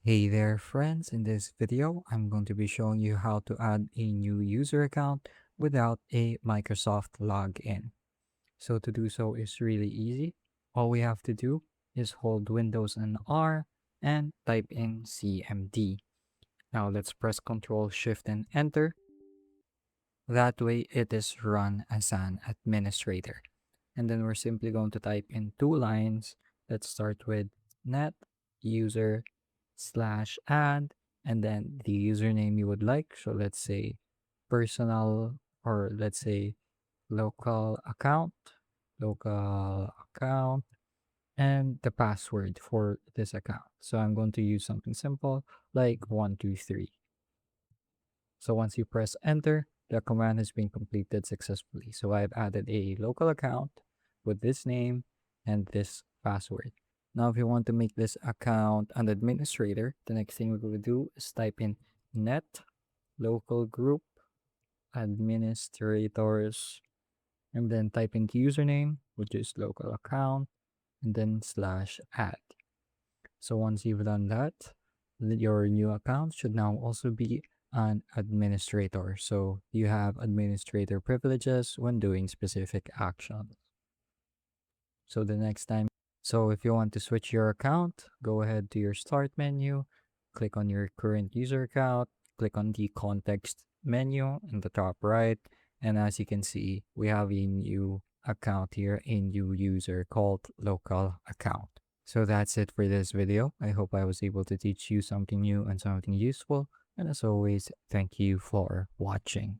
Hey there friends, in this video I'm going to be showing you how to add a new user account without a Microsoft login. So to do so is really easy. All we have to do is hold Windows and R and type in CMD. Now let's press Ctrl Shift and Enter. That way it is run as an administrator. And then we're simply going to type in two lines. Let's start with net user slash add and then the username you would like. So let's say personal or let's say local account, local account, and the password for this account. So I'm going to use something simple like 123. So once you press enter, the command has been completed successfully. So I've added a local account with this name and this password. Now, if you want to make this account an administrator, the next thing we're going to do is type in net local group administrators and then type in the username, which is local account, and then slash add. So once you've done that, your new account should now also be an administrator. So you have administrator privileges when doing specific actions. So the next time, so if you want to switch your account, go ahead to your start menu, click on your current user account, click on the context menu in the top right. And as you can see, we have a new account here, a new user called local account. So that's it for this video. I hope I was able to teach you something new and something useful. And as always, thank you for watching.